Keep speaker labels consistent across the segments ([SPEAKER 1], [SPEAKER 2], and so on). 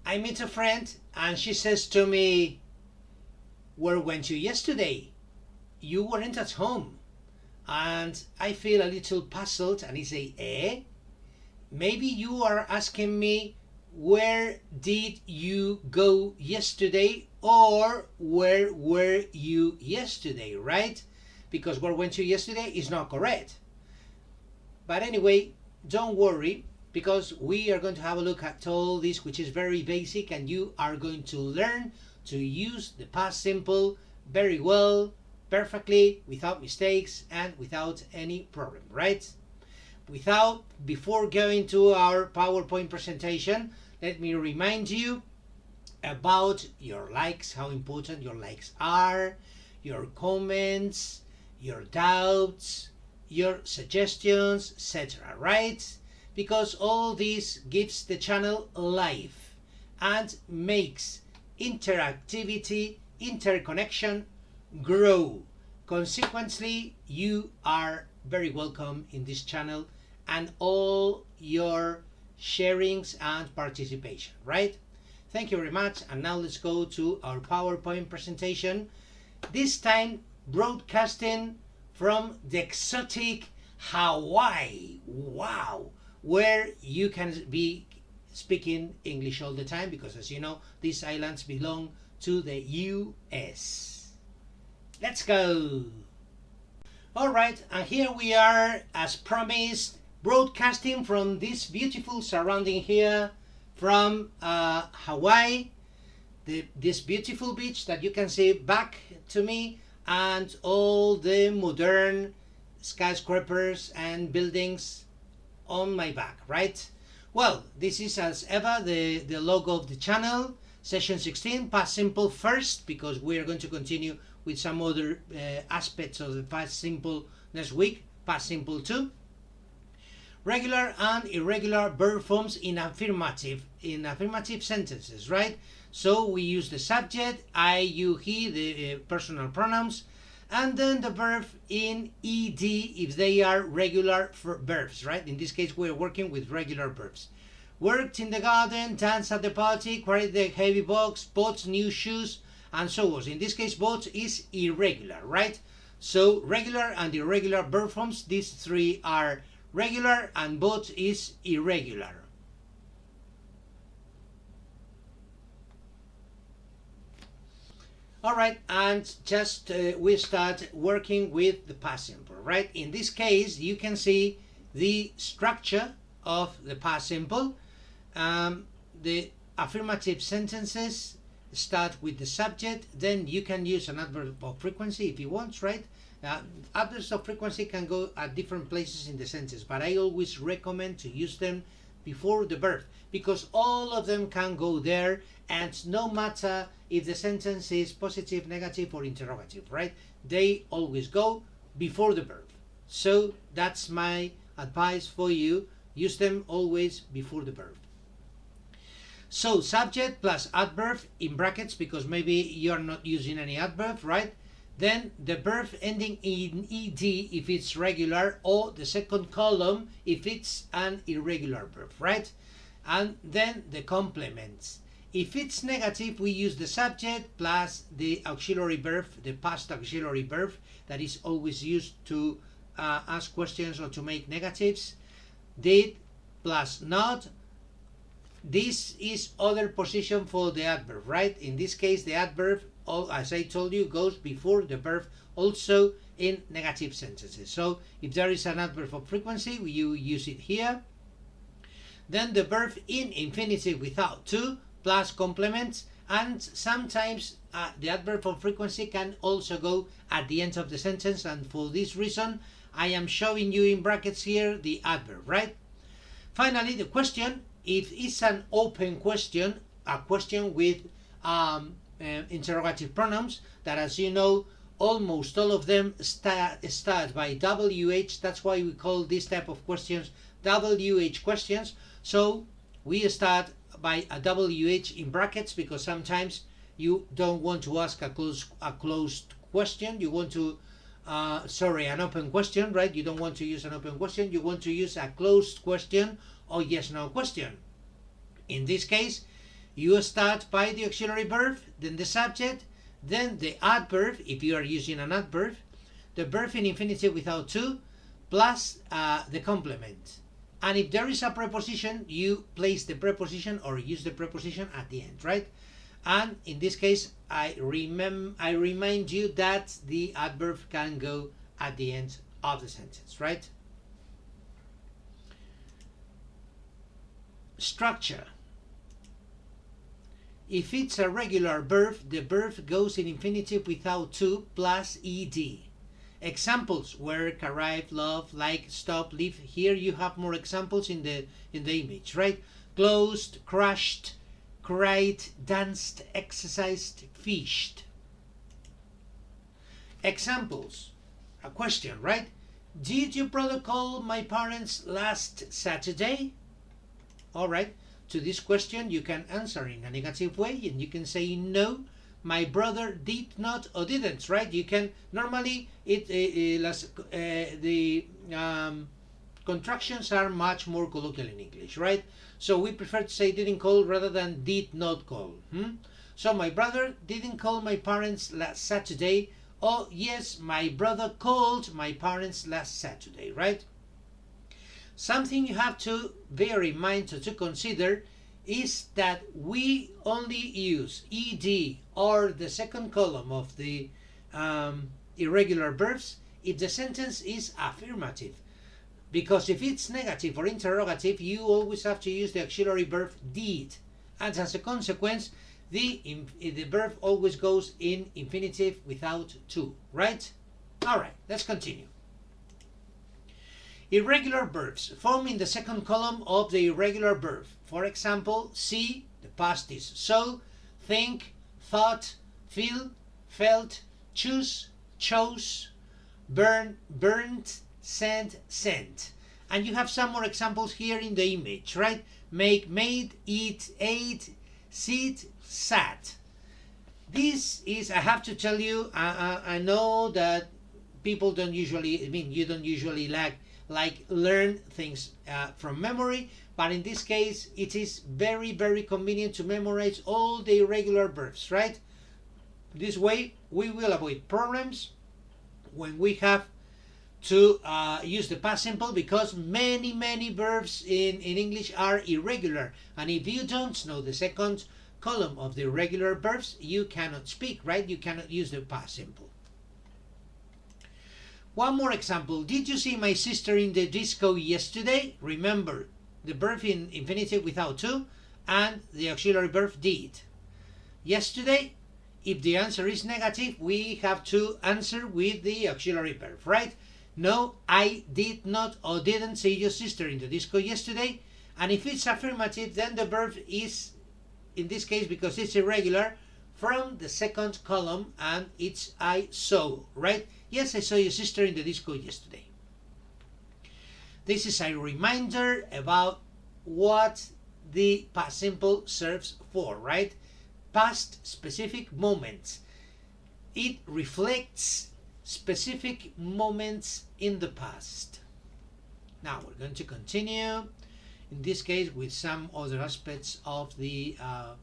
[SPEAKER 1] I meet a friend and she says to me, "Where went you yesterday? You weren't at home." And I feel a little puzzled and I say, eh? Maybe you are asking me, where did you go yesterday, or where were you yesterday, right? Because where went you yesterday is not correct. But anyway, don't worry, because we are going to have a look at all this, which is very basic, and you are going to learn to use the past simple very well, perfectly, without mistakes and without any problem, right? Before going to our PowerPoint presentation, let me remind you about your likes, how important your likes are, your comments, your doubts, your suggestions, etc., right? Because all this gives the channel life and makes interactivity, interconnection grow. Consequently, you are very welcome in this channel and all your sharings and participation, right? Thank you very much, and now let's go to our PowerPoint presentation, this time broadcasting from the exotic Hawaii. Wow, where you can be speaking English all the time, because as you know, these islands belong to the US. Let's go. All right, and here we are, as promised, broadcasting from this beautiful surrounding here from Hawaii, this beautiful beach that you can see back to me, and all the modern skyscrapers and buildings on my back, right? Well, this is as ever the logo of the channel, session 16, past simple first, because we are going to continue with some other aspects of the past simple next week. Past simple 2. Regular and irregular verb forms in affirmative sentences, right? So we use the subject, I, you, he, the personal pronouns, and then the verb in ed if they are regular verbs, right? In this case, we're working with regular verbs. Worked in the garden, danced at the party, carried the heavy box, bought new shoes, and so on. In this case, bought is irregular, right? So regular and irregular verb forms, these three are regular, and bought is irregular. All right, and just we start working with the past simple, right? In this case, you can see the structure of the past simple. The affirmative sentences start with the subject, then you can use an adverb of frequency if you want, right? Adverbs of frequency can go at different places in the sentence, but I always recommend to use them before the verb, because all of them can go there, and no matter if the sentence is positive, negative, or interrogative, right? They always go before the verb. So that's my advice for you. Use them always before the verb. So subject plus adverb in brackets, because maybe you're not using any adverb, right? Then the verb ending in ed if it's regular, or the second column if it's an irregular verb, right? And then the complements. If it's negative, we use the subject plus the auxiliary verb, the past auxiliary verb that is always used to ask questions or to make negatives. Did plus not. This is other position for the adverb, right? In this case, the adverb, as I told you, goes before the verb, also in negative sentences. So if there is an adverb of frequency, you use it here. Then the verb in infinitive without to plus complements, and sometimes the adverb of frequency can also go at the end of the sentence, and for this reason I am showing you in brackets here the adverb, right? Finally, the question, if it's an open question, a question with interrogative pronouns, that as you know, almost all of them start by WH. That's why we call this type of questions WH questions. So we start by a WH in brackets, because sometimes you don't want to ask a closed question. You want to an open question, right? You don't want to use an open question. You want to use a closed question or yes/no question. In this case, You start by the auxiliary verb, then the subject, then the adverb, if you are using an adverb, the verb in infinitive without to, plus the complement. And if there is a preposition, you place the preposition or use the preposition at the end, right? And in this case, I remind you that the adverb can go at the end of the sentence, right? Structure. If it's a regular verb, the verb goes in infinitive without to plus ed. Examples: work, arrive, love, like, stop, leave. Here you have more examples in the image, right? Closed, crushed, cried, danced, exercised, fished. Examples: a question, right? Did your brother call my parents last Saturday? All right, to this question you can answer in a negative way, and you can say no, my brother did not or didn't, right? You can normally the contractions are much more colloquial in English, right? So we prefer to say didn't call rather than did not call. So my brother didn't call my parents last Saturday. Oh yes, my brother called my parents last Saturday, right? Something you have to bear in mind to consider is that we only use ed or the second column of the irregular verbs if the sentence is affirmative. Because if it's negative or interrogative, you always have to use the auxiliary verb did. And as a consequence, the verb always goes in infinitive without to, right? All right, let's continue. Irregular verbs form in the second column of the irregular verb. For example, see, the past is so, think, thought, feel, felt, choose, chose, burn, burned, sent, sent. And you have some more examples here in the image, right? Make, made, eat, ate, sit, sat. This is, I have to tell you, I know that people don't usually, you don't usually like learn things from memory, but in this case it is very, very convenient to memorize all the irregular verbs, right? This way we will avoid problems when we have to use the past simple, because many verbs in English are irregular, and if you don't know the second column of the irregular verbs, you cannot speak, right? You cannot use the past simple. One more example. Did you see my sister in the disco yesterday? Remember, the verb in infinitive without to and the auxiliary verb did. Yesterday, if the answer is negative, we have to answer with the auxiliary verb, right? No, I did not or didn't see your sister in the disco yesterday. And if it's affirmative, then the verb is, in this case, because it's irregular, from the second column, and it's I saw, right? Yes, I saw your sister in the disco yesterday. This is a reminder about what the past simple serves for, right? Past specific moments. It reflects specific moments in the past. Now we're going to continue, in this case, with some other aspects of the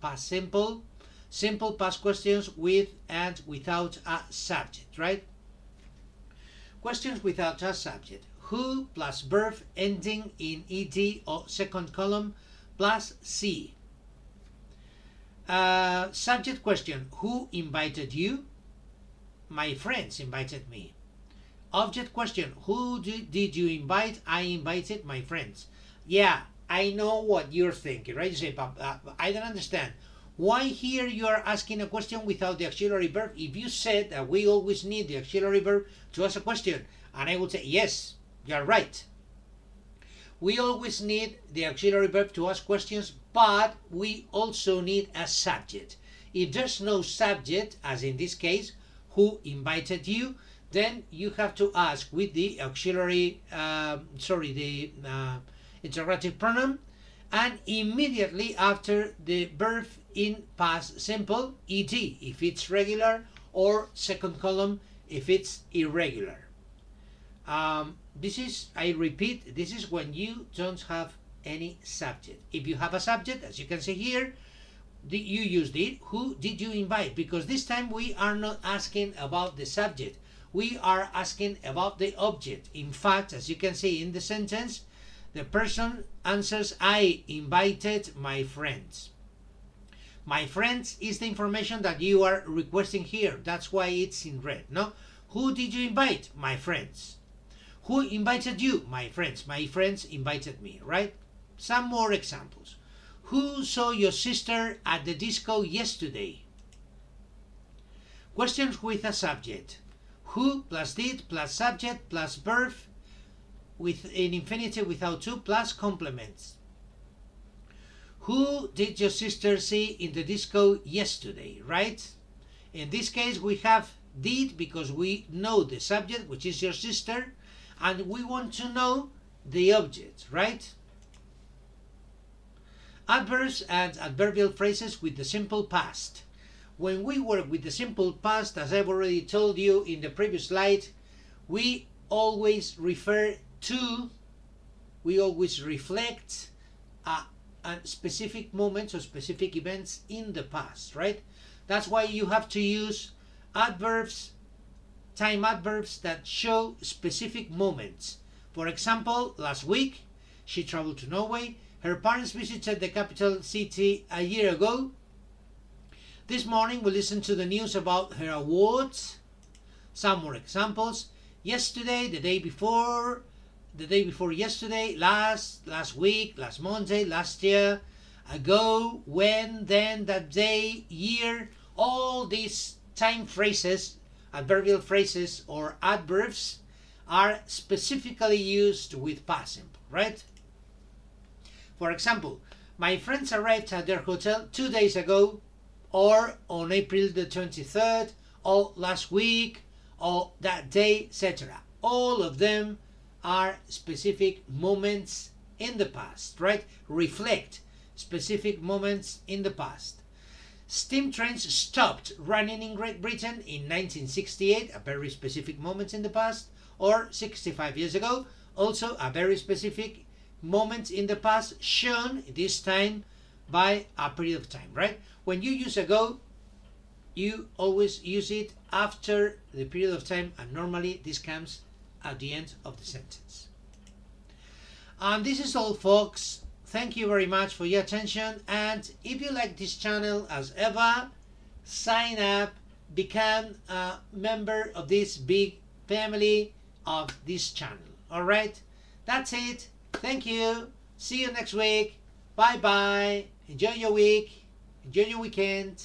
[SPEAKER 1] past simple. Simple past questions with and without a subject, right? Questions without a subject. Who plus verb ending in ed or second column plus C. Subject question. Who invited you? My friends invited me. Object question. Who did you invite? I invited my friends. Yeah, I know what you're thinking, right? You say, I don't understand. Why here you are asking a question without the auxiliary verb? If you said that we always need the auxiliary verb to ask a question, and I would say, yes, you're right. We always need the auxiliary verb to ask questions, but we also need a subject. If there's no subject, as in this case, who invited you, then you have to ask with the auxiliary, interrogative pronoun, and immediately after the verb in past simple, ed if it's regular, or second column if it's irregular. This is, I repeat, this is when you don't have any subject. If you have a subject, as you can see here, did you use did? Who did you invite? Because this time we are not asking about the subject. We are asking about the object. In fact, as you can see in the sentence, the person answers, I invited my friends. My friends is the information that you are requesting here. That's why it's in red, no? Who did you invite? My friends. Who invited you? My friends. My friends invited me, right? Some more examples. Who saw your sister at the disco yesterday? Questions with a subject. Who plus did plus subject plus verb with an infinitive without to plus complements. Who did your sister see in the disco yesterday, right? In this case we have did because we know the subject, which is your sister, and we want to know the object, right? Adverbs and adverbial phrases with the simple past. When we work with the simple past, as I've already told you in the previous slide, we always refer to, we always reflect specific moments or specific events in the past, right? That's why you have to use adverbs, time adverbs that show specific moments. For example, last week she traveled to Norway. Her parents visited the capital city a year ago. This morning we listened to the news about her awards. Some more examples. Yesterday, the day before yesterday, last week, last Monday, last year, ago, when, then, that day, year. All these time phrases, adverbial phrases or adverbs are specifically used with past simple, right? For example, my friends arrived at their hotel 2 days ago, or on April the 23rd, or last week, or that day, etc. All of them are specific moments in the past, right? Reflect specific moments in the past. Steam trains stopped running in Great Britain in 1968, a very specific moment in the past, or 65 years ago, also a very specific moment in the past, shown this time by a period of time, right? When you use ago, you always use it after the period of time, and normally this comes at the end of the sentence. And this is all, folks. Thank you very much for your attention, and if you like this channel, as ever, sign up, become a member of this big family of this channel. Alright, that's it. Thank you. See you next week. Bye bye. Enjoy your week. Enjoy your weekend.